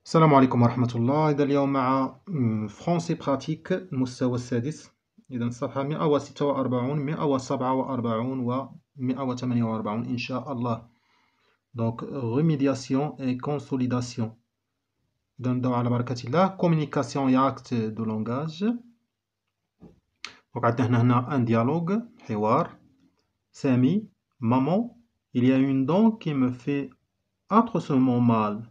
السلام عليكم ورحمة الله. إذا اليوم مع فرونسي براتيك المستوى السادس. إذا الصفحة 146 147 و 148 إن شاء الله. دونك remédiation et consolidation. إذا نبداو على بركة الله. communication et acte de langage. دونك عندنا هنا un dialogue حوار. Samy, maman, il y a une dent qui me fait atrocement mal.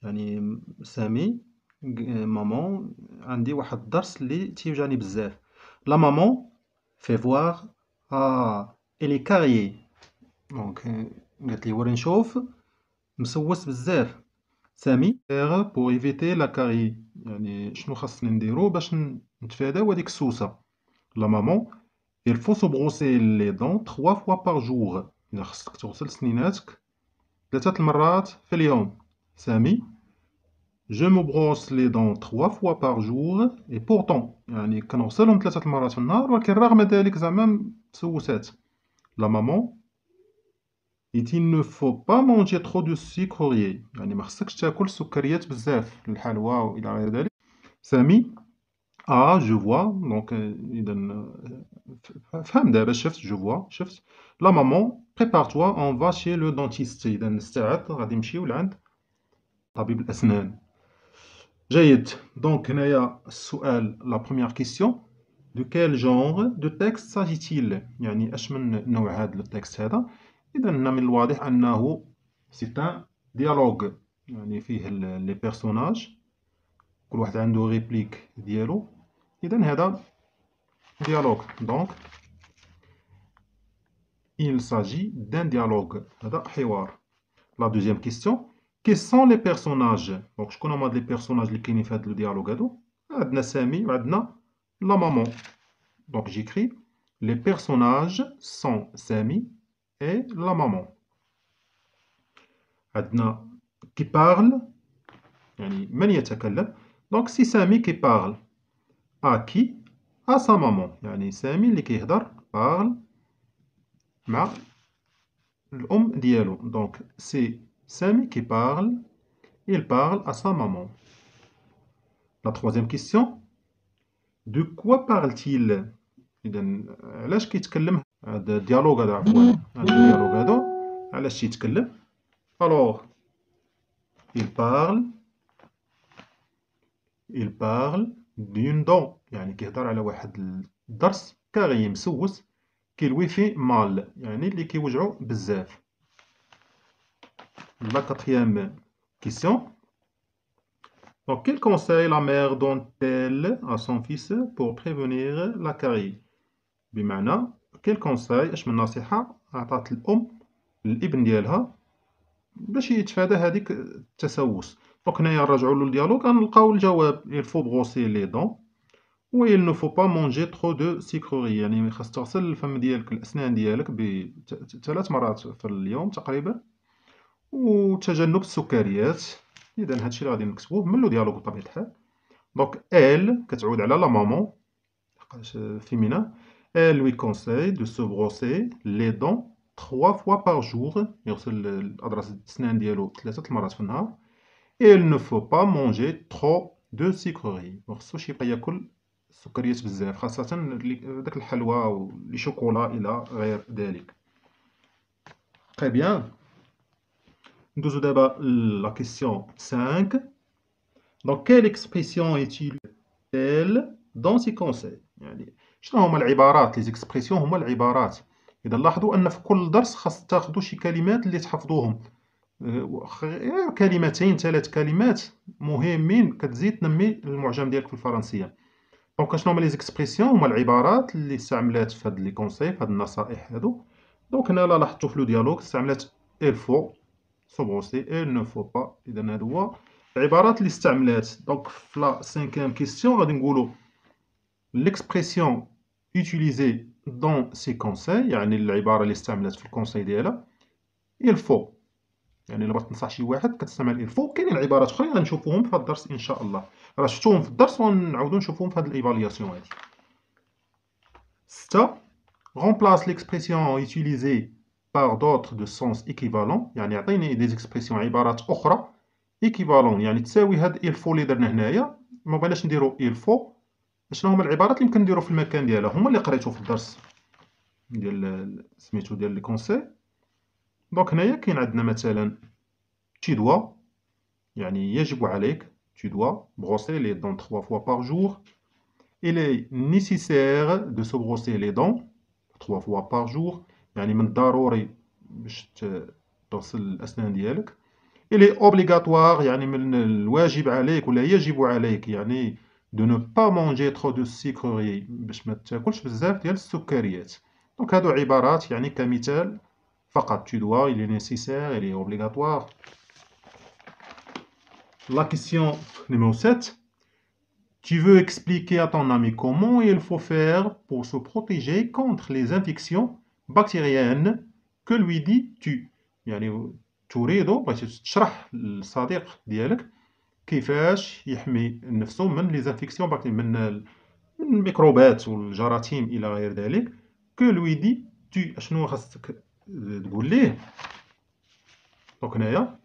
يعني سامي مامون عندي واحد الضرس اللي تيوجعني بزاف. لا مامون في فواغ الي كاريي. دونك قالت لي وري نشوف مسوس بزاف. سامي بور ايفيتي لا كاري، يعني شنو خاصني نديرو باش نتفاداو هاديك السوسه. لا مامون il faut se brosser les dents 3 fois par jour. إذا خصك تغسل سنيناتك 3 المرات في اليوم. سامي je me brosse les dents 3 fois par jour et pourtant يعني كنغسلهم 3 المرات في النهار، ولكن رغم ذلك زعما مسوسات. La maman il ne faut pas manger trop de sucreries، يعني ما خصكش تاكل السكريات بزاف، الحلوى والى غير ذلك. سامي je vois donc إذا فهم دابا، شفت. La maman prépare-toi on va chez le dentiste. إذا نستعد غادي نمشيو لعند طبيب الأسنان. جيد. دونك هنايا السؤال لا بروميير كيسيون دو كيل جونغ دو تكست ساجيتيل، يعني اش من نوع هذا التكست هذا. اذا هنا من الواضح انه سي ان ديالوغ، يعني فيه لي بيرسوناج كل واحد عنده ريبليك ديالو. اذا هذا ديالوغ. دونك il s'agit d'un dialogue، هذا حوار. لا دوزيام كيسيون كي سون لي بيرسوناج. دونك شكون هما هاد لي بيرسوناج اللي كاينين في هاد لو ديالوغ هادو؟ عندنا سامي وعندنا لا مامون. دونك جيكري لي بيرسوناج سون سامي اي لا مامون. عندنا كي بارل، يعني من يتكلم. دونك سي سامي كي بارل ا كي ا سا مامون، يعني سامي اللي كيهضر بارل مع الام ديالو. دونك سي سامي كي بارل il parle à sa maman. La troisième question de quoi parle-t-il؟ إذا علاش كيتكلم هذا الديالوغ هذا؟ عفوا هذا الديالوغ هذا علاش تيتكلم؟ Alors il parle d'une dent، يعني كيهضر على واحد الضرس كاغي مسوس كي لوي في مال، يعني اللي كيوجعو بزاف. La quatrième question. Donc, quel conseil la mère donne-t-elle à son fils pour prévenir la carie؟ بمعنى quel conseil، اش من نصيحة عطات الأم للابن ديالها باش يتفادى هذيك التسوس. دونك هنايا نرجعوا له الديالوغ غنلقاو الجواب il faut brosser les dents و il ne faut pas manger trop de sucreries، يعني خاص تغسل الفم ديالك الأسنان ديالك 3 مرات في اليوم تقريبا، وتجنب السكريات. إذا هادشي اللي غادي نكتبوه من لو ديالوغ بطبيعة الحال. دونك elle كتعود على لا مامون حقاش فيمينا. Elle lui conseille de se brosser les dents 3 fois par jour، يغسل الأضراس الأسنان ديالو 3 مرات في النهار. Et il ne faut pas manger trop de sucreries، مخصوش يبقى ياكل السكريات بزاف، خاصة داك الحلوى و لي شوكولا إلى غير ذلك. Très bien. ندوزو دابا لا كيسيون 5. Donc quelle expression utilise-t-elle dans ses conseils؟ يعني شنو هما العبارات، لي زيكسبرسيون هما العبارات. إذا لاحظوا أن في كل درس خاص تاخذوا شي كلمات اللي تحفظوهم، غير كلمتين 3 كلمات مهمين كتزيد تنمي المعجم ديالك في الفرنسية. دونك شنو هما لي زيكسبرسيون؟ هما العبارات اللي استعملات في هاد لي كونساي، في هاد النصائح هادو. دونك هنا لاحظتوا في لو ديالوغ استعملات il faut se brosser et il ne faut pas. إذا هادو هو العبارات اللي استعملات. دونك في لا 5e كيسيون غادي نقولوا l'expression utilisée dans ces conseils، يعني العبارة اللي استعملت في الكونساي ديالها il faut، يعني إلا بغيت تنصح شي واحد كتستعمل il faut. كاينين عبارات أخرين غنشوفوهم في هاد الدرس إن شاء الله، راه شفتوهم في الدرس ونعاودو نشوفوهم في هاد الإيفالياسيون هادي. 6 remplace l'expression utilisée par d'autres de sens équivalent، يعني عطيني des expressions عبارات أخرى ايكيفالون يعني تساوي هاد il faut اللي درنا هنايا. ما بغيناش نديرو il faut. شنو هما العبارات اللي يمكن نديرو في المكان ديالها؟ هما اللي قريتو في الدرس ديال سميتو ديال لي كونساي. دونك هنايا كاين عندنا مثلا tu dois يعني يجب عليك tu dois brosser les dents 3 fois par jour. Il est nécessaire de se brosser les dents 3 fois par jour. يعني من الضروري باش تغسل الأسنان ديالك. Il est obligatoire يعني من الواجب عليك ولا يجب عليك يعني de ne pas manger trop de sucreries باش ما تاكلش بزاف ديال السكريات. دونك هادو عبارات يعني كمثال فقط. tu dois, il est nécessaire, il est obligatoire. La question numéro 7. Tu veux expliquer à ton ami comment il faut faire pour se protéger contre les infections bactériennes que lui dis-tu. يعني تريد باش تشرح للصديق ديالك كيفاش يحمي نفسه من لي زانفيكسيون بكتيريا من الميكروبات والجراثيم الى غير ذلك. que lui dis-tu اشنو خاصك تقول ليه؟ دونك هنايا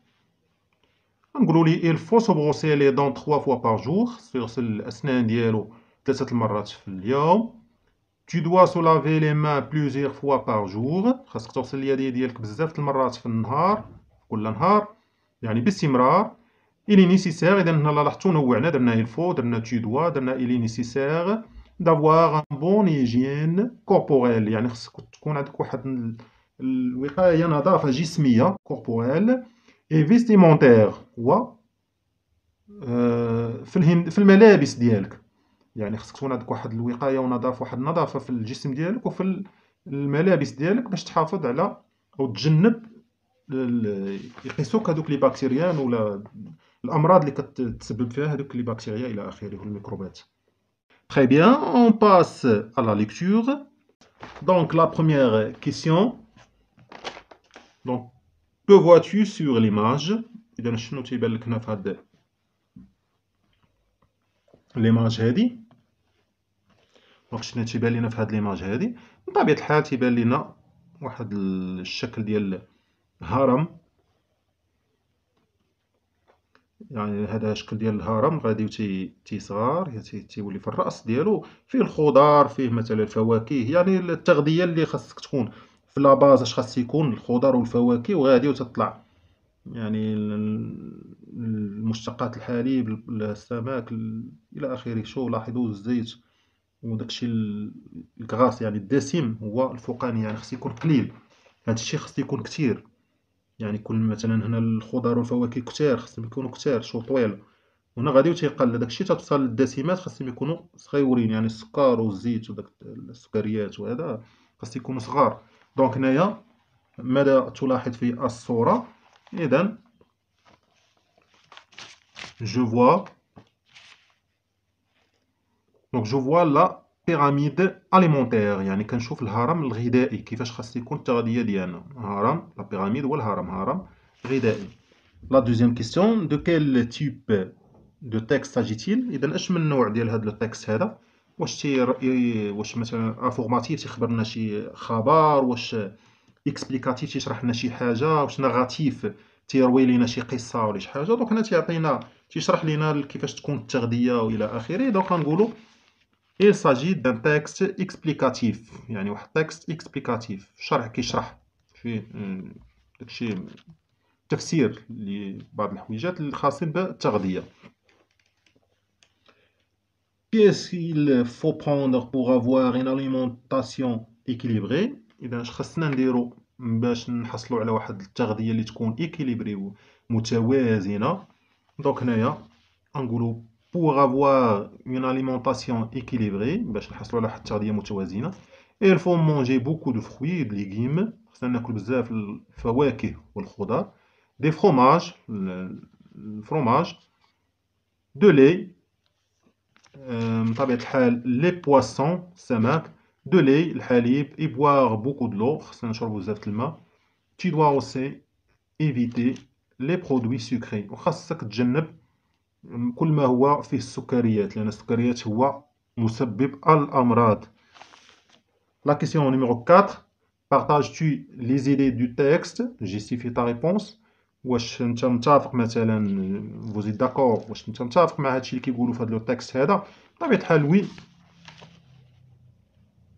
نقولوا لي il faut se brosser les dents 3 fois par jour. يغسل الأسنان ديالو 3 المرات في اليوم. tu dois se laver les mains plusieurs fois par jour. خاصك تغسل اليدين ديالك بزاف المرات في النهار كل نهار يعني باستمرار. il est nécessaire إذا هنا لاحظتوا نوعنا درنا il faut درنا tu dois درنا il est nécessaire d'avoir un bon hygiène corporelle يعني خاصك تكون عندك واحد الوقاية نظافة جسمية corporelle et vestimentaire هو في الملابس ديالك. يعني خصك تكون عندك واحد الوقاية ونظافة واحد النظافة في الجسم ديالك وفي الملابس ديالك باش تحافظ على أو تجنب يقيسوك هادوك لي بكتيريان ولا الأمراض اللي كتسبب فيها هادوك لي بكتيريا إلى آخره والميكروبات. Très bien, on passe à la lecture. Donc la première question. Donc que vois-tu sur l'image? إذا شنو تيبان لك هنا في هاد ليماج هادي؟ دونك شنو تيبان لينا في هاد ليماج هادي؟ بطبيعة الحال تيبان لينا واحد الشكل ديال هرم. يعني هذا شكل ديال الهرم غادي تيصغر تيولي في الرأس ديالو فيه الخضار فيه مثلا الفواكه. يعني التغذية اللي خاصك تكون في لاباز اش خاص يكون الخضار والفواكه وغادي وتطلع يعني المشتقات الحليب السمك الى اخره. شو لاحظوا الزيت وداكشي الكغاس يعني الدسم هو الفوقاني يعني خص يكون قليل. هادشي خص يكون كتير يعني يكون مثلا هنا الخضار والفواكه كتار خصهم يكونوا كتار شو طويل. هنا غادي تيقل داكشي توصل للدسمات خاصهم يكونوا صغيورين يعني السكر والزيت وداك السكريات وهذا خاص يكونوا صغار. دونك هنايا ماذا تلاحظ في الصورة؟ إذا je vois donc je vois la pyramide alimentaire يعني كنشوف الهرم الغذائي كيفاش خاص يكون التغذية ديالنا. هرم لا بيراميد هو الهرم هرم غذائي. La deuxième question, de quel type de texte s'agit-il؟ إذا اش من نوع ديال هذا التكست هذا؟ واش مثلا انفورماتيف تيخبرنا شي خبر، واش اكسبليكاتيف تيشرح لنا شي حاجة، واش نغاتيف تيروي لنا شي قصة ولا شي حاجة. دونك هنا تيعطينا تيشرح لنا كيفاش تكون التغذية وإلى آخره. دونك غنقولو il s'agit d'un texte explicatif يعني واحد تكست اكسبليكاتيف شرح كيشرح فيه داكشي تفسير لبعض الحويجات اللي خاصين بالتغذية. Qu'est-ce qu'il faut prendre pour avoir une alimentation équilibrée؟ إذا اش خاصنا نديرو باش نحصلو على واحد التغذية اللي تكون équilibrée متوازنة. دونك هنايا غنقولو pour avoir une alimentation équilibrée باش نحصلو على واحد التغذية متوازنة. il faut manger beaucoup de fruits et de légumes. خاصنا ناكل بزاف الفواكه والخضار. des fromages الفرomage de lait بطبيعة الحال les poissons السمك de lait الحليب et boire beaucoup de l'eau خاصنا نشربو بزاف الماء. tu dois aussi éviter les produits sucrés وخاصك تجنب كل ما هو فيه السكريات لأن السكريات هو مسبب الأمراض. La question numéro 4. Partages-tu les idées du texte? Justifie ta réponse. واش انت متفق مثلا فوزي داكور، واش انت متفق مع هادشي اللي كيقولوا في هاد لو تكست هذا؟ بطبيعة الحال وي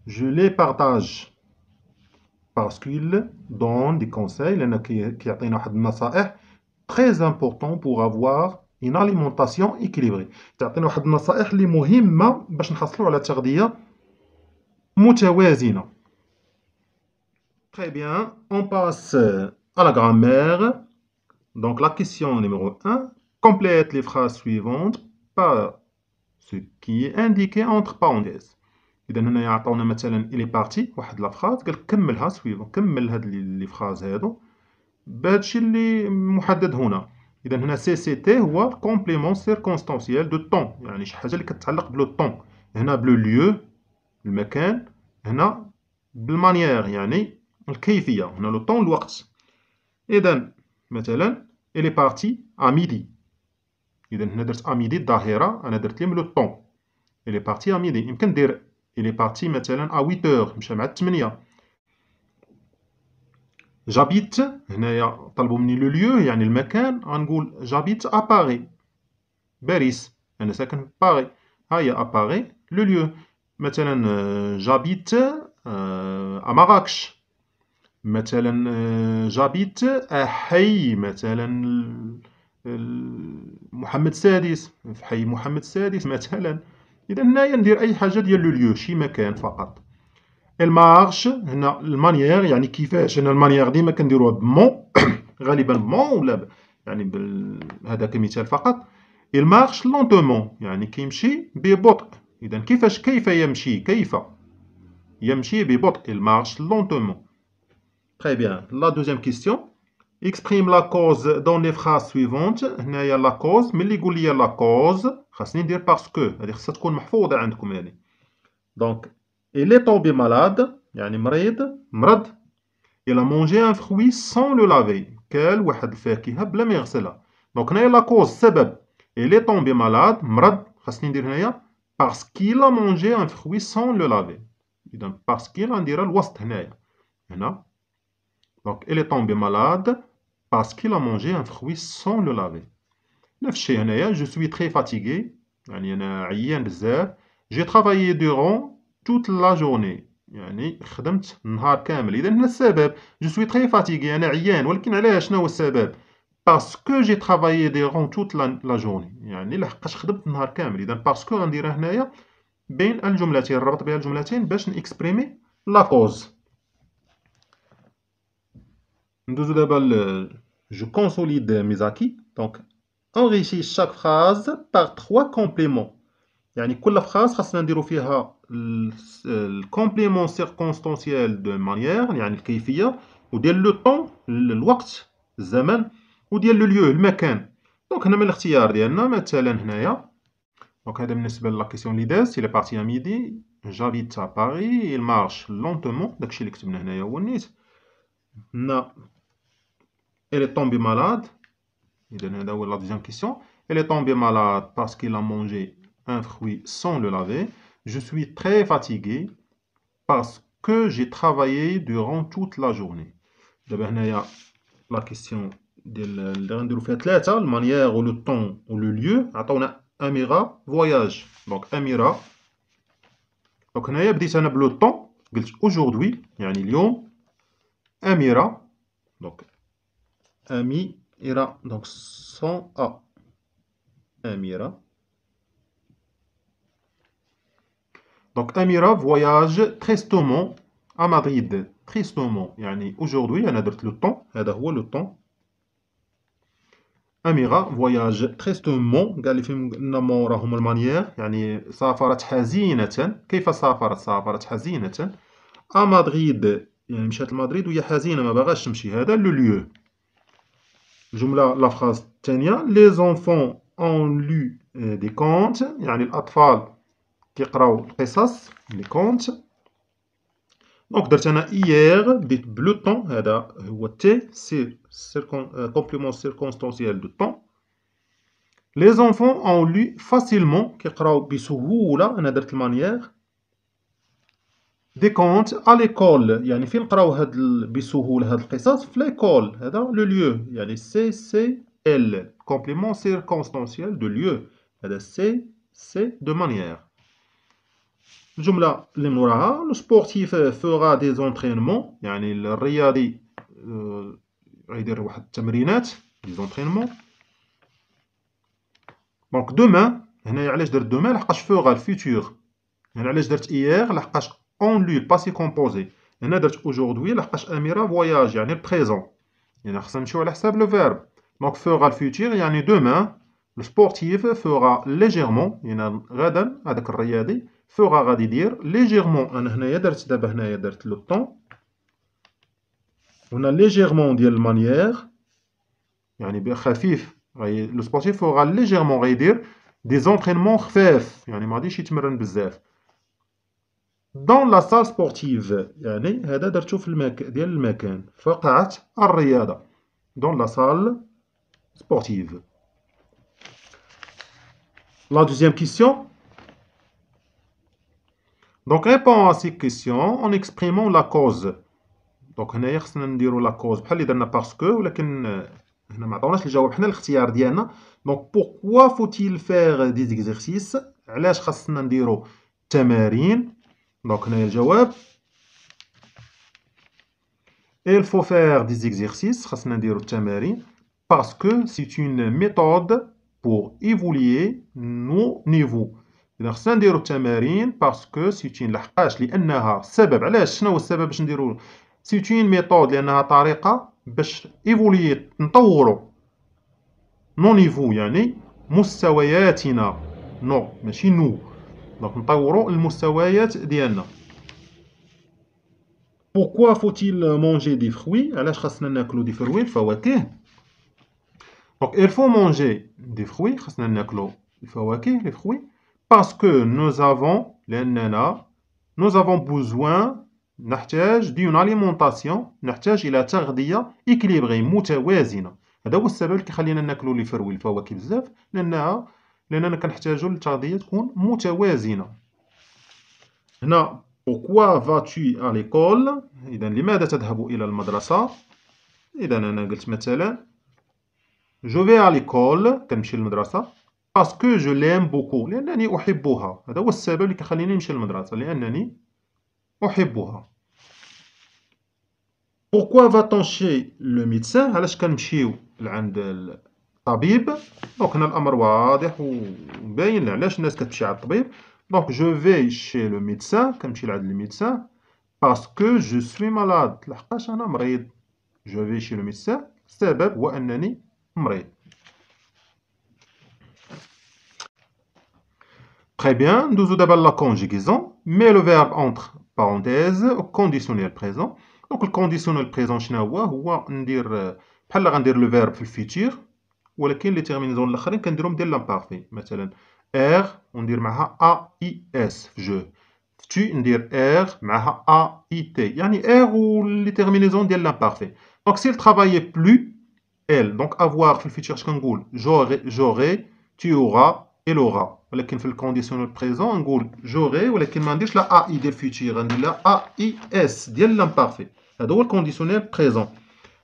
جو لي بارطاج parce qu'il donne des conseils لأنه كيعطينا واحد النصائح très important pour avoir une alimentation équilibrée. تعطينا واحد النصائح اللي مهمة باش نحصلوا على تغذية متوازنة. Très bien, on passe à la grammaire. Donc la question numéro 1, complète les phrases suivantes par ce qui est indiqué entre parenthèses. إذا هنا يعطونا مثلا il est parti واحد لا فراز قال كملها سويفون، كمل هاد لي فراز هادو بهادشي اللي محدد هنا. إذا هنا سي سي تي هو كومبليمون سيركونستانسيال دو طون، يعني شي حاجة اللي كتعلق بلو طون. هنا بلو ليو المكان، هنا بالمانيير يعني الكيفية، هنا لو طون الوقت. إذا مثلا il est parti à midi. إذا هنا درت à midi الظهيرة، أنا درت لي من لو طون. il est parti à midi. يمكن ندير il est parti مثلا à 8 heures، مشى مع 8. j'habite هنايا طلبوا مني لو ليو يعني المكان، غنقول j'habite à Paris، باريس، أنا ساكن في باري. ها هي à Paris لو ليو. مثلا j'habite à مراكش، مثلا j'habite à حي مثلا محمد السادس، في حي محمد السادس مثلا. إذا هنايا ندير أي حاجة ديال لو ليو، شي مكان فقط. المارش هنا المانيير يعني كيفاش، هنا المانيير ديما كنديروها بمون غالبا بمون ولا يعني هذا كمثال فقط. المارش لونتومون يعني كيمشي ببطء. إذا كيفاش، كيف يمشي، كيف يمشي ببطء، المارش لونتومون. Très bien. La deuxième question. Exprime la cause dans les phrases suivantes. هنايا la cause، ملي يقول لي la cause خاصني ندير باسكو، هذه خاصها تكون محفوظة عندكم هذه. دونك il est tombé malade يعني مرض. il a mangé un fruit sans le laver، كال واحد الفاكهة بلا ما يغسلها. دونك هنايا la cause السبب، il est tombé malade مرض، خاصني ندير هنايا parce qu'il a mangé un fruit sans le laver. إذا parce qu'il غنديرها الوسط هنايا هنا. Donc, il est tombé malade parce qu'il a mangé un fruit sans le laver. نفس الشيء هنايا je suis très fatigué يعني أنا عيان بزاف. j'ai travaillé durant toute la journée يعني خدمت النهار كامل. إذا هنا السبب je suis très fatigué أنا عيان، ولكن علاش، شنو هو السبب؟ parce que j'ai travaillé durant toute la journée يعني لحقاش خدمت النهار كامل. إذا parce que غنديرها هنايا بين الجملتين، نربط بها الجملتين باش نإكسبريمي لا كوز. Je consolide mes acquis. Donc, enrichis chaque phrase par 3 compléments. يعني كل phrase خاصنا نديرو فيها الكومبليمون سيركونستانسيال دو مانيير يعني الكيفية، وديال لو طون الوقت الزمن، وديال لو ليو المكان. دونك هنا من الاختيار ديالنا مثلا هنايا. دونك هذا بالنسبة لا كيسيون اللي داز. il est parti à midi j'habite à Paris il marche lentement. داكشي اللي كتبنا هنايا هو النيت. هنا elle est tombée malade. La deuxième question. Elle est tombée malade parce qu'il a mangé un fruit sans le laver. Je suis très fatigué parce que j'ai travaillé durant toute la journée. La question اللي غنديرو فيها ثلاثة، المانيير و لو طون و لو ليو. عطاونا أميرة فواياج. دونك أميرة. دونك هنايا بديت أنا بلو طون، قلت aujourd'hui يعني اليوم. أميرة دونك Amira, donc sans A. Amira. Donc Amira voyage tristement à Madrid. Tristement. يعني aujourd'hui أنا درت le temps. هذا هو le temps. أميرة voyage tristement. قال لي فين قلنا مون راهم المانيير يعني سافرت حزينة. كيف سافرت؟ سافرت حزينة. à Madrid يعني مشات لمدريد وهي حزينة ما باغاش تمشي. هذا le lieu. الجملة لا فراز الثانية. les enfants ont lu des contes يعني الأطفال كيقراو القصص لي كونت. دونك درت أنا إيير بديت بلو طون، هذا هو تي سي كومبليمون سيركونستانسيال دو طون. les enfants ont lu facilement كيقراو بسهولة، أنا درت المانيير des comptes à l'école. يعني فين نقراو هاد بسهولة هاد القصص في l'école. هذا le lieu. يعني CCL complément circonstanciel de lieu. هذا C de manière. الجملة اللي موراها le sportif fera des entraînements. يعني الرياضي غيدير واحد التمرينات des entraînements. دونك demain هنايا علاش درت demain لحقاش fera الفيتور. هنا علاش درت hier لحقاش اون لو باسي كومبوزي. هنا درت aujourd'hui لحقاش اميره فواياج يعني البريزون. يعني خصنا نمشيو على حساب لو فيرب. دونك فوغا الفيتور يعني دومان. لو سبورتيف فوغا ليجيرمون يعني غدا هذاك الرياضي فوغا غادي يدير ليجيرمون. انا هنايا درت دابا هنايا درت لو طون. هنا ليجيرمون ديال المانيير يعني بخفيف. لو سبورتيف فوغا ليجيرمون غيدير دي زونطرينمون خفاف يعني ما غاديش يتمرن بزاف. dans la salle sportive يعني هذا درتو في ديال المكان في قاعة الرياضة. dans la salle sportive. La deuxième question. Donc répond à ces questions en exprimant la cause. donc هنايا خصنا نديرو la cause بحال اللي درنا باسكو ولكن هنا ما عطاوناش الجواب حنا الاختيار ديالنا. donc pourquoi faut-il faire des exercices علاش خاصنا نديرو تمارين. donc هنايا الجواب il faut faire des exercices خاصنا نديرو التمارين parce que c'est une méthode pour évoluer nos niveaux. إذا خصنا نديرو التمارين parce que c'est une لحقاش لأنها سبب. علاش شنو هو السبب باش نديرو c'est une méthode لأنها طريقة باش évoluer نطورو nos niveaux يعني مستوياتنا. نو ماشي نو. دونك نطورو المستويات ديالنا. Pourquoi faut-il manger des fruits علاش خاصنا ناكلو دي فروي الفواكه. donc il faut manger des fruits خاصنا ناكلو الفواكه les fruits parce que لأننا nous avons besoin نحتاج d'une alimentation نحتاج إلى تغذية équilibrée متوازنة. هذا هو السبب اللي كيخلينا ناكلو لي فروي الفواكه بزاف لأننا كنحتاجو التغذية تكون متوازنة. هنا pourquoi vas-tu à l'école إذا لماذا تذهب إلى المدرسة. إذا أنا قلت مثلا je vais à l'école كنمشي للمدرسة parce que je l'aime beaucoup لأنني أحبها. هذا هو السبب اللي كيخليني نمشي للمدرسة لأنني أحبها. pourquoi va-t-on chez le médecin علاش كنمشيو لعند الطبيب. دونك هنا الأمر واضح ومباين علاش الناس كتمشي عند الطبيب. donc je vais chez le médecin كنمشي لعند الميدسان parce que je suis malade لحقاش أنا مريض. je vais chez le médecin السبب هو أنني مريض. Très bien, ندوزو دابا la conjugaison. mets le verbe entre parenthèses au conditionnel présent. donc الكونديسيونيل بريزون شنو هو ندير بحال غندير لو فيرب في الفيتور ولكن لي تيرمينيزون الاخرين كنديرهم ديال لامبارفي. مثلا ار وندير معها ا اي اس في جو. في tu ندير ار معها ا اي تي يعني ار ولي تيرمينيزون ديال لامبارفي. دونك سي ترافايي بلو ال دونك افوار في الفيتور اش كنقول جوغي tu auras il aura. ولكن في الكونديسيونيل بريزون نقول جوغي ولكن ما نديرش لا ا اي ديال الفيتور غندير لا ا اي اس ديال لامبارفي. هذا هو الكونديسيونيل بريزون.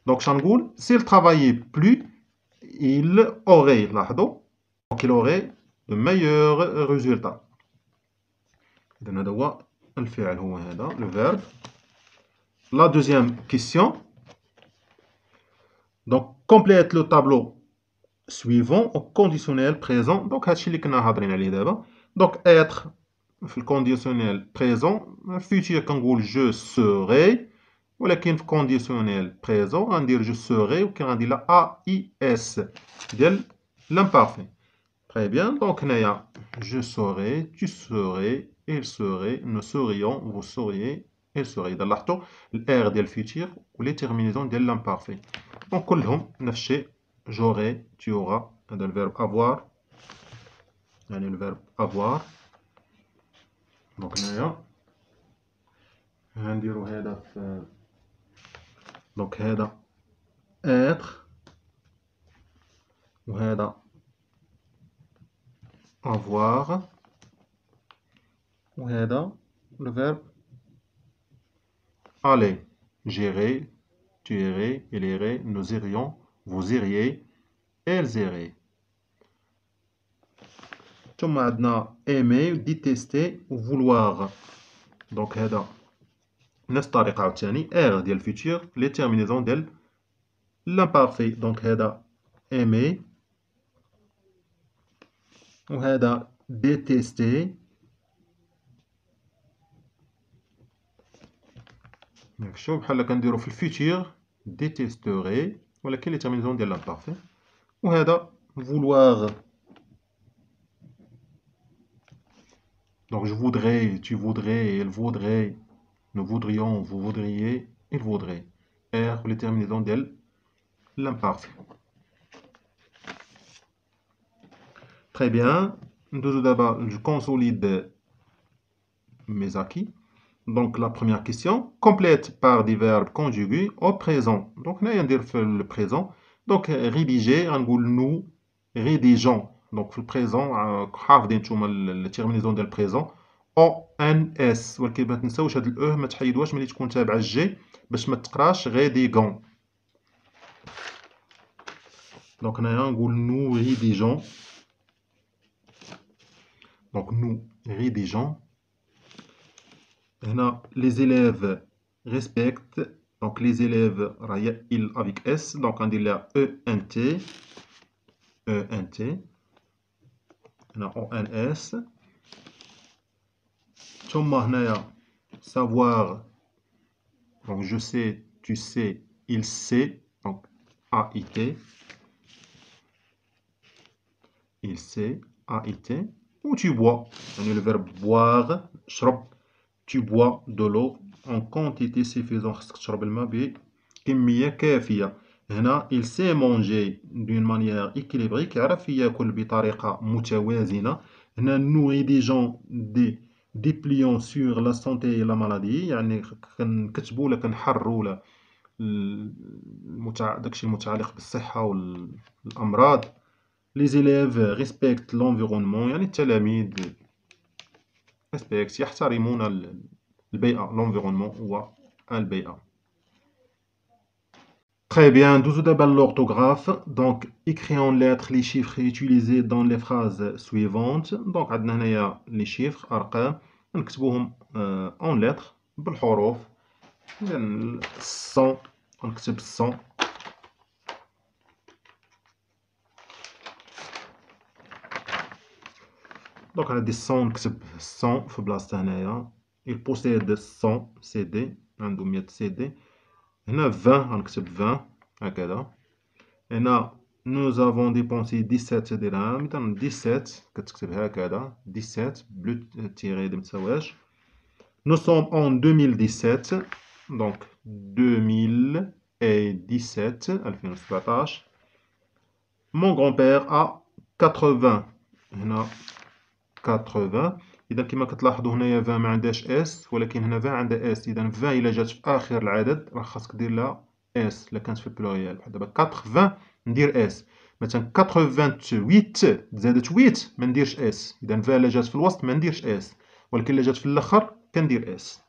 دونك شنقول s'il travaillait plus il aurait لاحظوا donc il aurait de meilleurs résultats. إذا هذا هو الفعل هو هذا le verbe. La deuxième question. donc complète le tableau suivant au conditionnel présent. donc هادشي اللي كنا هاضرين عليه دابا. donc être في الكونديسيونيل بريزون الفيتور كنقول جو سوغي ولكن في كونديسيونيل بريزون غندير جو سوغي وكي غندير لا ا اي اس ديال لامبارفي. تري بيان دونك هنايا جو سوغي tu serais il serait nous serions vous seriez il serait. اذا لاحظتوا الار ديال الفيتور ولي تيرمينيزون ديال لامبارفي دونك كلهم نفس الشيء. جوغي tu auras هذا الفيرب avoir يعني الفيرب avoir. دونك هنايا غنديرو هذا في دونك هذا être وهذا avoir وهذا le verbe aller, j'irai, tu irais, il irait, nous irions, vous iriez, elles iraient. ثم عندنا aimer, détester و vouloir. دونك هذا نفس الطريقة عاوتاني R ديال futur les terminaisons ديال l'imparfait. دونك هذا aimer وهذا détester. ياك شوف بحال كنديرو في الفيتور détesterai ولكن les terminaisons ديال l'imparfait. وهذا vouloir. Donc je voudrais, tu voudrais, elle voudrait, nous voudrions, vous voudriez, il voudrait. R les terminaisons ديال l'imparfait. Très bien. Nous d'abord, je consolide mes acquis. Donc la première question, complète par des verbes conjugués au présent. Donc là, il y a le présent. Donc rédiger, nous rédigeons. Donc le présent, la terminaison ديال présent ONS. ولكن ما تنساوش هاد الأو ما تحيدوهاش ملي تكون تابعة الجي باش ما تقراش غاديغون. Donc هنايا نقول nous rédigeons. Donc nous rédigeons. هنا les élèves respectent. Donc les élèves راهي il avec S. Donc غندير لها ENT. ENT. هنا ONS. ثم هنايا savoir. Donc je sais, tu sais, il sait. Donc AIT. Il sait, AIT. Ou tu bois. On a le verbe boire. شرب. Tu bois de l'eau en quantité suffisante. خصك تشرب الماء بكمية كافية. هنا il sait manger d'une manière équilibrée. كيعرف ياكل بطريقة متوازنة. هنا nous rédigeons des dépliants sur la santé et la maladie. يعني كنكتبوا ولا كنحروا ولا داكشي المتعلق بالصحة والأمراض. Les élèves respectent l'environnement. يعني التلاميذ respectent يحترمون البيئة l'environnement والبيئة. Très bien, nous d'abord l'orthographe. Donc écrit en lettres les chiffres utilisés dans les phrases suivantes. Donc عندنا هنايا les chiffres أرقام نكتبوهم en lettres بالحروف. إذا 100 نكتب 100. Donc on a des 100 نكتب 100 في بلاصتها هنايا. Il possède 100 CD. عنده 100 CD. هنا 20 غنكتب 20 هكذا. هنا nous avons dépensé 17 درهم. إذا 17 كتكتب هكذا 17 بلو تيري دي متساواش. Nous sommes en 2017. Donc 2017 2017. Mon grand-père a 80. هنا 80. إذا كما كتلاحظوا هنايا 20 ما عندهاش اس ولكن هنا 20 عندها اس. إذا 20 إلا جات في آخر العدد راه خاصك دير لها اس إلا كانت في البلوريال. بحال دابا 80 ندير اس. مثلا 88 زادت 8 ما نديرش اس. إذا 20 إلا جات في الوسط ما نديرش اس ولكن إلا جات في الآخر كندير اس.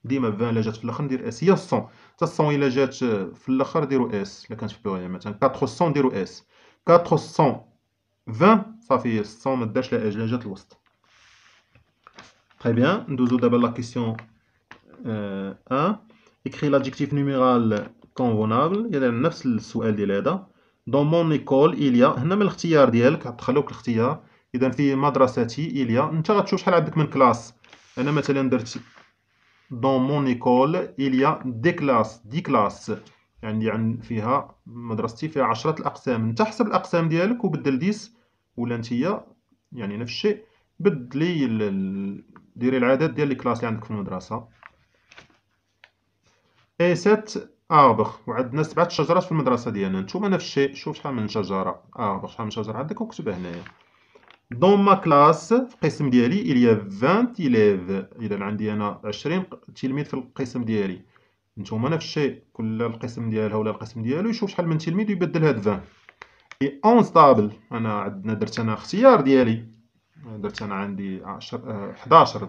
ديما 20 إلا جات في الآخر ندير اس. هي 100 حتى 100 إلا جات في الآخر ديروا اس إلا كانت في البلوريال. مثلا 400 نديروا اس. 420 صافي 100 ما دارش لا اج إلا جات الوسط. Très bien, nous d'abord la question 1. Écris l'adjectif numéral convenable. Il y a نفس السؤال ديال هذا. Dans mon école il y a. هنا من الاختيار ديالك غتخلوك الاختيار. إذا في مدرستي il y a. أنت غتشوف شحال عندك من كلاس. أنا مثلا درت Dans mon école il y a des classes 10 classes. يعني فيها مدرستي فيها 10 الأقسام. أنت حسب الأقسام ديالك وبدل 10 ولا نتيا يعني نفس الشيء بدلي ديري العدد ديال لي كلاس اللي عندك في المدرسة. اي 7 اربغ وعندنا 7 شجرات في المدرسة ديالنا. نتوما نفس الشيء شوف شحال من شجرة اربغ شحال من شجرة عندك وكتبها هنايا. دون ما كلاس في القسم ديالي il y a 20 élèves. إذا عندي أنا 20 تلميذ في القسم ديالي. نتوما نفس الشيء كل القسم ديالها ولا القسم ديالو يشوف شحال من تلميذ ويبدل هاد 20. اي 11 طابل أنا عندنا درت أنا اختيار ديالي. درت أنا عندي 11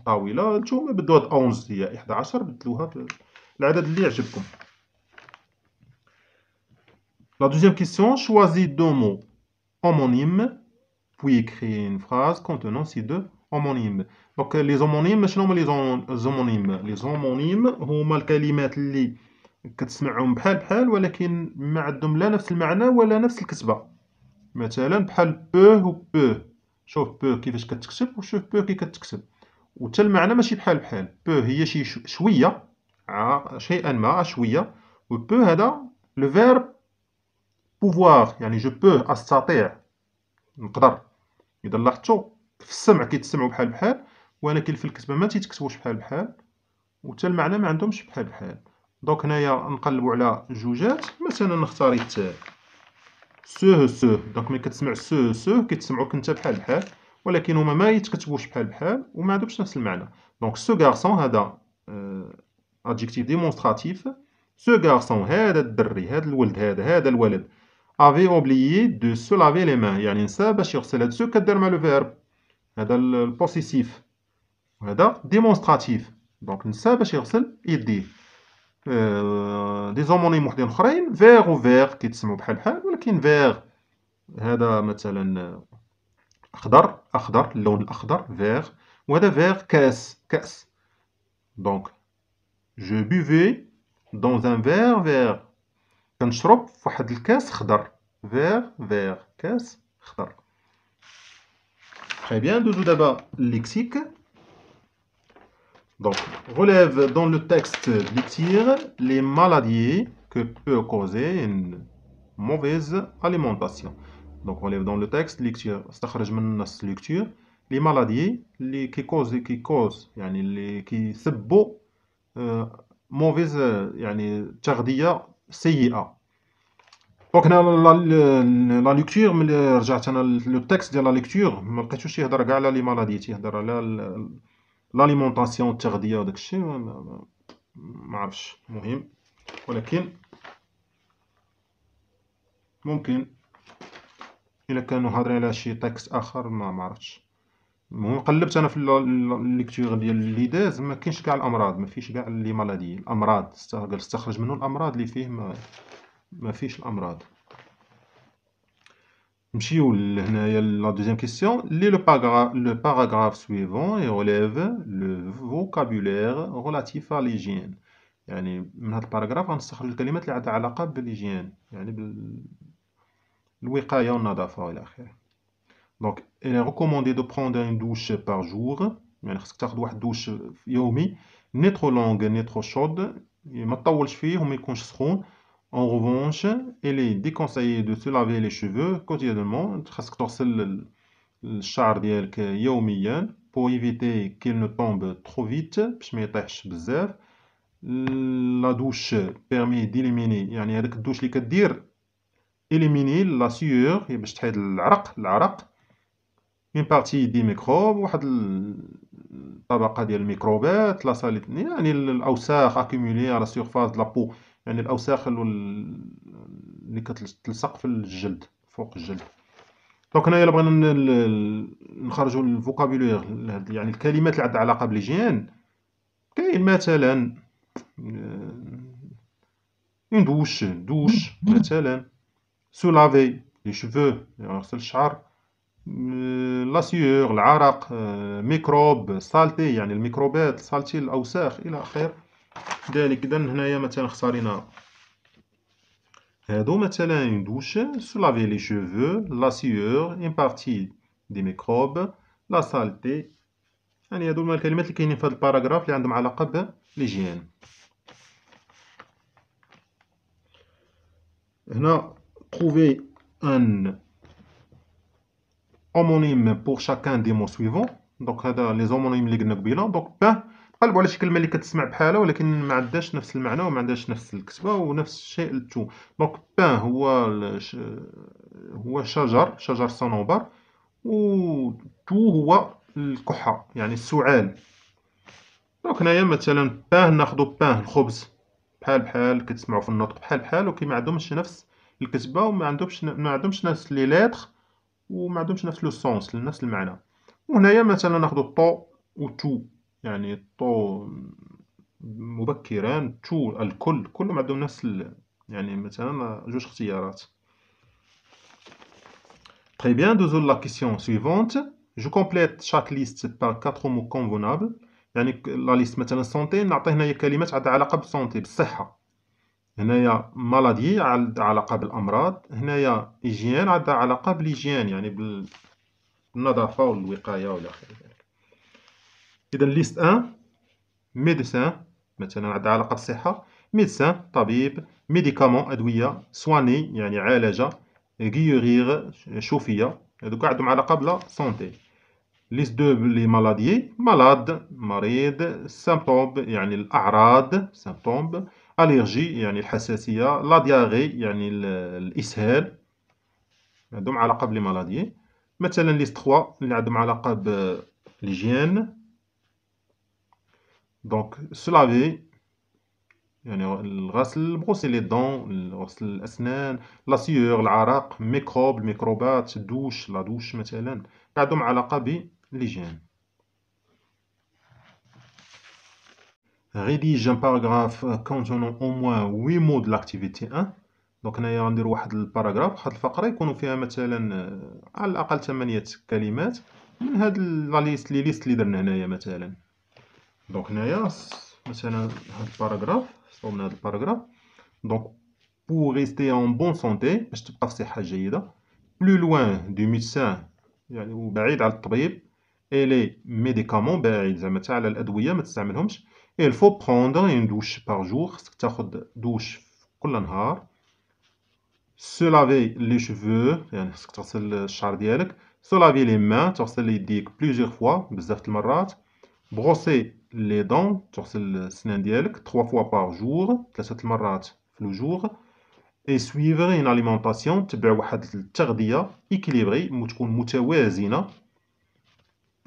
طاولة. نتوما بدلو هاد 11 هي 11 بدلوها بالعدد اللي يعجبكم. La deuxième question, choisis deux mots homonymes puis créer une phrase contenant ces deux homonymes. Donc les homonymes شنو هما les homonymes؟ les homonymes هما الكلمات اللي كتسمعهم بحال بحال ولكن ما عندهم لا نفس المعنى ولا نفس الكتبة. مثلا بحال بو و بو، شوف بو كيفاش كتكتب وشوف بو كي كتكتب، وتا المعنى ماشي بحال بحال. بو هي شي شوية، شيئا ما شوية، و بو هذا لو فيرب بوفوار، يعني جو بو استطيع، نقدر. إذا لاحظتو في السمع كيتسمعوا بحال بحال ولكن في الكتبة ما تيتكتبوش بحال بحال، وتا المعنى ما عندهمش بحال بحال. دونك هنايا نقلبوا على جوجات. مثلا نختاريت سو. دونك ملي كتسمع سو كيتسمعوك انت بحال بحال ولكن هما ما يتكتبوش بحال بحال وما عندهمش نفس المعنى. دونك سو غارسون هذا adjectif démonstratif. سو غارسون هذا الدري، هذا الولد، هذا الولد avait oublié de se laver les mains، يعني نسى باش يغسل. هاد سو كدير مع لو فيرب، هذا البوسيسيف وهذا ديمونستراتيف. دونك نسى باش يغسل يديه. دي زومونيم وحدين اخرين فيغ و فيغ كيتسمعوا بحال بحال ولكن فيغ هذا مثلا اخضر، اللون الاخضر فيغ، وهذا فيغ كاس. دونك جو بوفي دون ان فيغ فيغ، كنشرب في واحد الكاس خضر. فيغ كاس خضر. Très bien, ندوزو دابا الليكسيك. Donc, relève dans le texte lecture les maladies que peut causer une mauvaise alimentation. Donc, relève dans le texte lecture. استخرج من النص lecture les maladies اللي كيكوز يعني اللي كيسببوا mauvaise يعني تغذية سيئة. دونك هنا لا ليكتور ملي رجعت انا لو تكست ديال لا ليكتور ما لقيتوش يهضر كاع على لي مالادي، تيهضر على لاليمونطاسيون، التغذيه وداك الشيء. ما عرفتش المهم، ولكن ممكن الا كانوا هضرين على شي تكست اخر ما عرفتش. المهم قلبت انا في الليكتور ديال اللي داز ما كاينش كاع الامراض، ما فيش كاع لي مالادي. الامراض استخرج منه الامراض اللي فيه ما فيش الامراض. نمشيو لهنايا لا دوزيام كيسيون. لي لو باراغراف سويفون et relève le vocabulaire relatif à l'hygiène. يعني من هاد الباراغراف غنستخرج الكلمات اللي عندها علاقة بالهيجين، يعني بالوقاية والنظافة إلى آخره. دونك il est recommandé de prendre une douche par jour، يعني خصك تاخد واحد دوش يومي. ني ترو لونغ ني ترو شود، ما تطولش فيه وما يكونش سخون. En revanche, il est déconseillé de se laver les cheveux quotidiennement. خاصك تغسل الشعر ديالك يوميا pour éviter qu'il ne tombe trop vite، باش ما يطيحش بزاف. لا دوش permet d'éliminer، يعني هذاك الدوش اللي كدير éliminer la sueur، باش تحيد العرق. une partie des microbes، واحد الطبقة ديال الميكروبات، لا ساليت يعني الأوساخ accumulée à la surface de la peau، يعني الأوساخ اللي كتلصق في الجلد، فوق الجلد. دونك هنايا إلا بغينا نخرجو الفوكابولير، يعني الكلمات اللي عندها علاقة بالهيجين، كاين مثلا اون دوش مثلا، سو لافي لي شوفو يغسل الشعر، لا سيور العرق، ميكروب سالتي يعني الميكروبات، سالتي الأوساخ إلى آخره ذلك. إذا هنايا مثلا اختارينا هادو مثلا اون دوش، سو لافي لي شوفو، لا سيور، اون بارتي دي ميكروب، لا سالتي. يعني هادو هما الكلمات اللي كاينين في هاد الباراغراف اللي عندهم علاقة بالهيجين. هنا trouver un homonyme pour chacun des mots suivants. دونك هذا لي زومونيم اللي قلنا قبيله. دونك باه قلبوا على شي كلمه اللي كتسمع بحالها ولكن ما عندهاش نفس المعنى وما عندهاش نفس الكتابه ونفس الشيء لتو. دونك بان هو شجر صنوبر، و تو هو الكحه يعني السعال. دونك هنايا مثلا بان ناخذ بان الخبز بحال بحال كتسمعوا في النطق بحال بحال، ولكن ما عندهمش نفس الكتابه وما عندهمش نفس لي ليتر وما عندهمش نفس لو سونس، نفس المعنى. وهنايا مثلا ناخذ طو و تو يعني طو مبكرا، تو الكل، كلهم عندهم نفس يعني مثلا جوج اختيارات. Très bien, دوزو لا كيسيون سويفونت. جو كومبليت شاك ليست بار 4 مو كونفونابل. يعني لا ليست مثلا سونتي نعطيه هنايا كلمات عندها علاقة بالسونتي بالصحة. هنايا مالادي عندها علاقة بالأمراض. هنايا إيجيان عندها علاقة بالإيجيان يعني بالنظافة والوقاية وإلى آخره. إذا ليست أن ميديسان مثلا عندها علاقة بالصحة. ميدسان طبيب. ميديكامون أدوية. سواني يعني عالجة. غيوغيغ شوفية. هادو كاع عندهم علاقة بلا سونتي. ليست دو لي مالادي مالاد مريض. سيمبتوم يعني الأعراض سيمبتوم. أليرجي يعني الحساسية. لا دياغي يعني الإسهال، عندهم علاقة بلي مالادي. مثلا ليست 3 اللي عندهم علاقة بليجيان. دونك سلافي يعني الغسل، بغوسي لي دون، غسل الأسنان. لا سيور العرق. ميكروب الميكروبات. دوش لا دوش مثلا، عندهم علاقة بليجيان. rédige un paragraphe contenant au moins 8 mots de l'activité 1. دونك هنايا غندير واحد الباراغراف، واحد الفقرة يكونوا فيها مثلا على الأقل 8 كلمات من هاد لا ليست اللي درنا هنايا مثلا. دونك هنايا مثلا هاد الباراغراف، صوبنا هاد الباراغراف. دونك pour rester en bonne santé باش تبقى في صحة جيدة. plus loin du médecin يعني وبعيد على الطبيب. et les médicaments بعيد زعما حتى على الأدوية ما تستعملهمش. il faut prendre une douche par jour خصك تاخد دوش كل نهار. se laver les cheveux يعني خصك تغسل الشعر ديالك. se laver les mains تغسل يديك plusieurs fois بزاف المرات. brosser les dents تغسل السنان ديالك 3 fois par jour 3 المرات في الجور. et suivre une alimentation تبع واحد التغذية équilibrée تكون متوازنة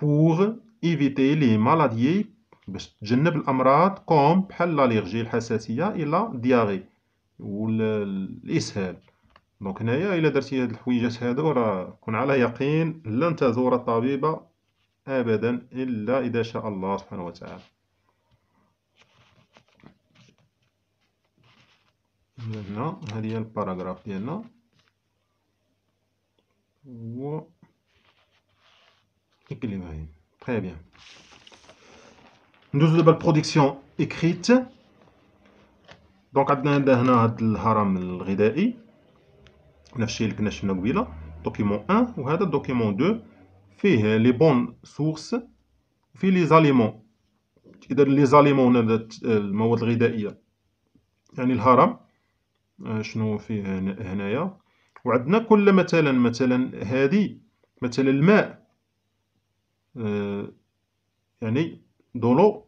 pour éviter les maladies باش تتجنب الأمراض كوم بحال الاليرجي الحساسية إلى دياغي والإسهال. دونك هنايا إلا درتي هاد الحويجات هادو راه كون على يقين لن تزور الطبيب أبدا إلا إذا شاء الله سبحانه وتعالى. هنا هادي هي الباراغراف ديالنا و équilibré. Très bien. ندوزو دابا البرودكسيون إكريت. دونك عندنا هنا هاد الهرم الغذائي نفس الشيء اللي كنا شفنا قبيله. دوكيمون 1 وهذا دوكيمون 2 فيه لي بون سورس وفيه لي زاليمون. إذا لي زاليمون المواد الغذائية يعني الهرم شنو فيه هنايا. وعندنا كل مثلا هادي مثلا الماء يعني دولو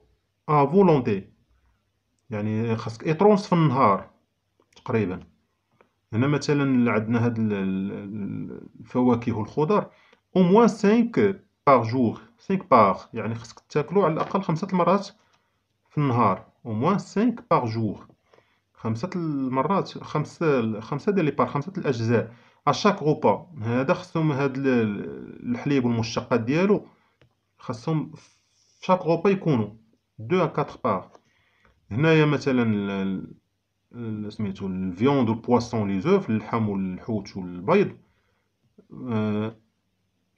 ا فولونتي يعني خاصك اطرونس في النهار تقريبا. هنا مثلا عندنا هاد الفواكه والخضر او موان 5 باغ جور 5 باغ يعني خاصك تاكلو على الاقل 5 المرات في النهار. او موان 5 باغ جور 5 المرات، 5 ديال لي باغ 5 الاجزاء اشاك غوبا. هذا خصهم هاد الحليب والمشتقات ديالو خاصهم في شاك غوبا يكونوا 2 ا 4 باغ. هنايا مثلا سميتو الفيوند والبواسون لي زوف اللحم والحوت والبيض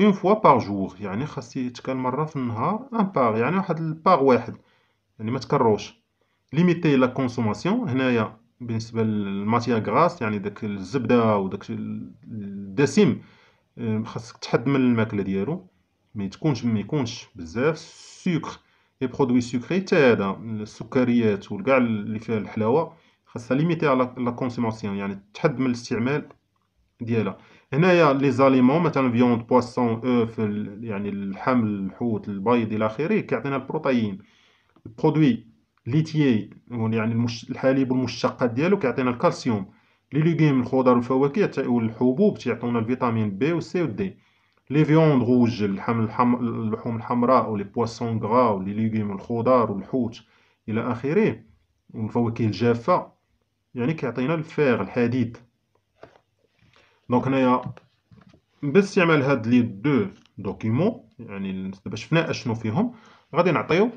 اون فوا باغ جور يعني خاص يتكال مرة في النهار ان باغ يعني واحد الباغ واحد يعني ما تكروش. ليميتي لا كونسوماسيون هنايا بالنسبة للماتيا غراس يعني داك الزبدة وداك الدسم خاصك تحد من الماكلة ديالو ما يكونش بزاف. سكر لي برودوي سكري حتى هذا السكريات وكاع اللي فيها الحلاوة خاصها ليميتي على لا كونسوماسيون يعني تحد من الاستعمال ديالها. هنايا لي زاليمون مثلا فيوند بواسون اوف يعني اللحم الحوت البيض الى اخره كيعطينا البروتاين. البرودوي ليتيي يعني الحليب والمشتقات ديالو كيعطينا الكالسيوم. لي ليغيم الخضر والفواكه والحبوب تيعطيونا الفيتامين بي و سي و دي. لي فيوند روج اللحوم الحمراء ولي بواسون غرا ولي ليغيم الخضر والحوت الى اخره والفواكه الجافة يعني كيعطينا الفيغ الحديد. دونك هنايا باستعمال هاد لي دو دوكيمون يعني دابا شفنا اشنو فيهم. غادي نعطيو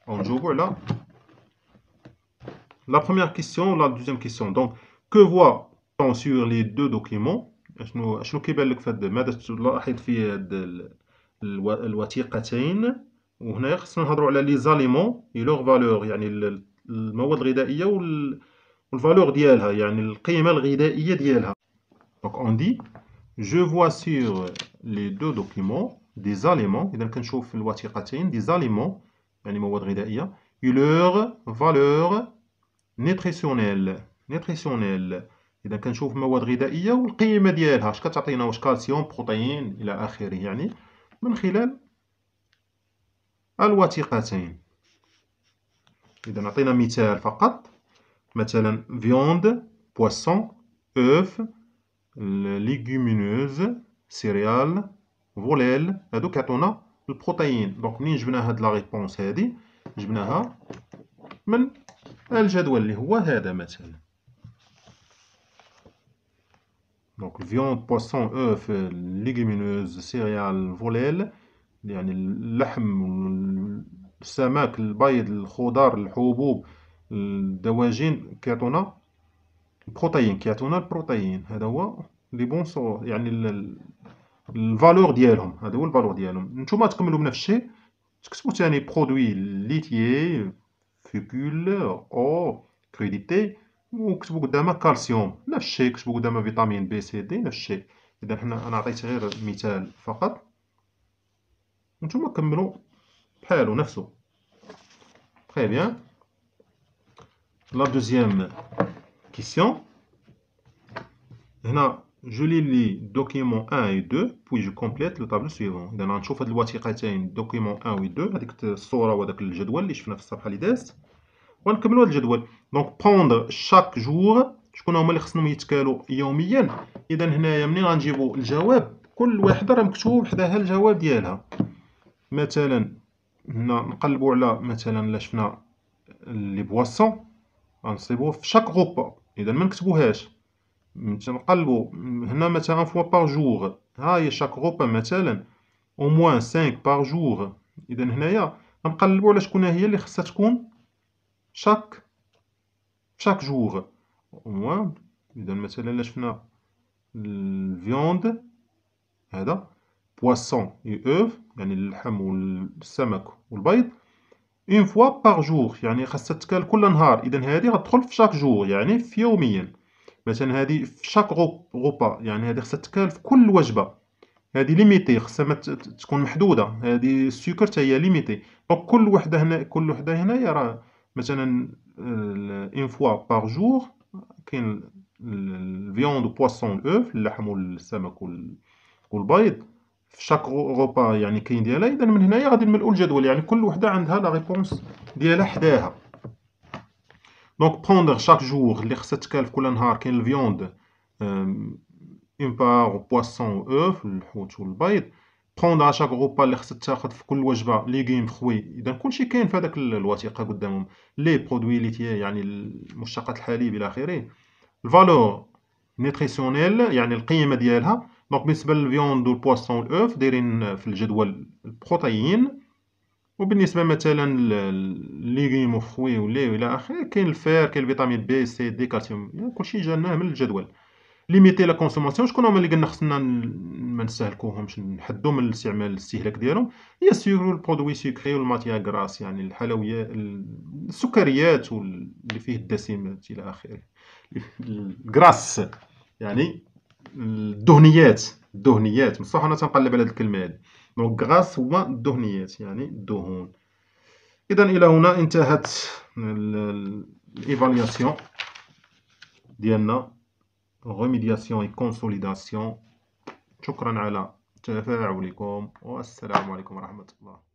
أو نجاوبو على la première question ou la deuxième question. Donc, que voit-on sur les deux documents؟ شنو كيبان لك في ماذا تلاحظ في هاد الوثيقتين؟ وهنايا خصنا نهضروا على لي زاليمون اي لوغ فالور، يعني المواد الغذائيه والفالور ديالها، يعني القيمه الغذائيه ديالها. Donc on dit je vois sur les deux documents des aliments، اذا كنشوف في الوثيقتين des aliments يعني مواد غذائيه et leur valeur نيتريسيونيل. اذا كنشوف مواد غذائيه والقيمه ديالها اش كتعطينا، واش كالسيوم بروتين الى اخره، يعني من خلال الوثيقتين. اذا نعطينا مثال فقط، مثلا فيوند، بواسون، اوف، ليغومينوز، سيريال، فوليل، هادو كيعطونا البروتين. دونك منين جبنا هاد لا ريبونس هادي؟ جبناها من الجدول اللي هو هذا مثلا. دونك فيوند، بواسون، اوف، ليغومينوز، سيريال، فوليل، يعني اللحم، السمك، البيض، الخضار، الحبوب، الدواجن كيعطونا البروتين، هذا هو لي بون سور، يعني الفالور ديالهم، هذا هو الفالور ديالهم. نتوما تكملوا بنفس الشيء، تكتبوا ثاني برودوي ليتيي، فيكول، او، كروديتي، وكتبوا قدامها كالسيوم، نفس الشيء، كتبوا قدامها فيتامين بي سي دي، نفس الشيء. اذا حنا انا عطيت غير مثال فقط، نتوما كملوا بحالو نفسه. Très bien. La deuxième question. هنا je lis les documents 1 et 2 puis je complète le tableau suivant. إذا غنشوف هاد الوثيقتين document 1 و 2، هذيك الصورة وهذاك الجدول اللي شفنا في الصفحة اللي دازت، ونكملوا هاد الجدول. دونك prendre chaque jour، شكون هما اللي خصهم يتكالوا يوميا؟ إذا هنايا منين غنجيبوا الجواب؟ كل وحدة راه مكتوب حداها الجواب ديالها. مثلا هنا نقلبوا على مثلا لا شفنا لي بواسون، غنصيبوه في شاك غوبا، اذا ما نكتبوهاش. نقلبوا هنا مثلا فوا بار جور، ها هي شاك غوبا مثلا او موان 5 بار جور. اذا هنايا غنقلبوا على شكون هي اللي خصها تكون شاك جور او موان. اذا مثلا الا شفنا الفيوند هذا، بواسون اي اوف يعني اللحم والسمك والبيض، اون فوا باغ جور يعني خاصها تتكال كل نهار. اذا هذه غتدخل في شاك جور يعني في يوميا. مثلا هذه في شاك غوبا يعني هذه خاصها تتكال في كل وجبه، هذه ليميتي، خاصها ما تكون محدوده. هذه السكر حتى هي ليميتي. دونك كل وحده هنايا راه مثلا اون فوا باغ جور كاين الفيوند وبواسون اوف، اللحم والسمك والبيض في شاك غوبا يعني كاين ديالها. اذا من هنايا غادي نملؤوا الجدول، يعني كل وحده عندها لا ريبونس ديالها حداها. دونك بروندر شاك جور اللي خصها تكال في كل نهار، كاين الفيوند اون بار، بواسون اوف الحوت والبيض. بروندر شاك غوبا اللي خصها تاخذ في كل وجبه ليغيم فخوي. اذا كلشي كاين في هذاك الوثيقه قدامهم، لي برودوي ليتيي يعني المشتقات الحليب الى اخره. الفالور نيتريسيونيل يعني القيمه ديالها. دونك بالنسبه للفيوند والبواسون والاوف دايرين في الجدول البروتين، وبالنسبه مثلا ليغيم وفخوي ولي والى اخره كاين الفير، كاين الفيتامين بي سي دي كالسيوم، يعني كلشي جاناه من الجدول. ليميتي لا كونسوماسيون، شكون هما اللي قلنا خصنا ما نستهلكوهمش، نحدو من الاستعمال الاستهلاك ديالهم؟ هي السيرو، البرودوي سكري والماتيا غراس يعني الحلويات، السكريات واللي فيه الدسمات الى اخره. الغراس يعني الدهنيات بصح انا تنقلب على هاد الكلمه هادي. دونك غراس هو الدهنيات يعني الدهون. اذا الى هنا انتهت الايفالياسيون ديالنا، remédiation et consolidation. شكرا على تفاعلكم، والسلام عليكم ورحمة الله.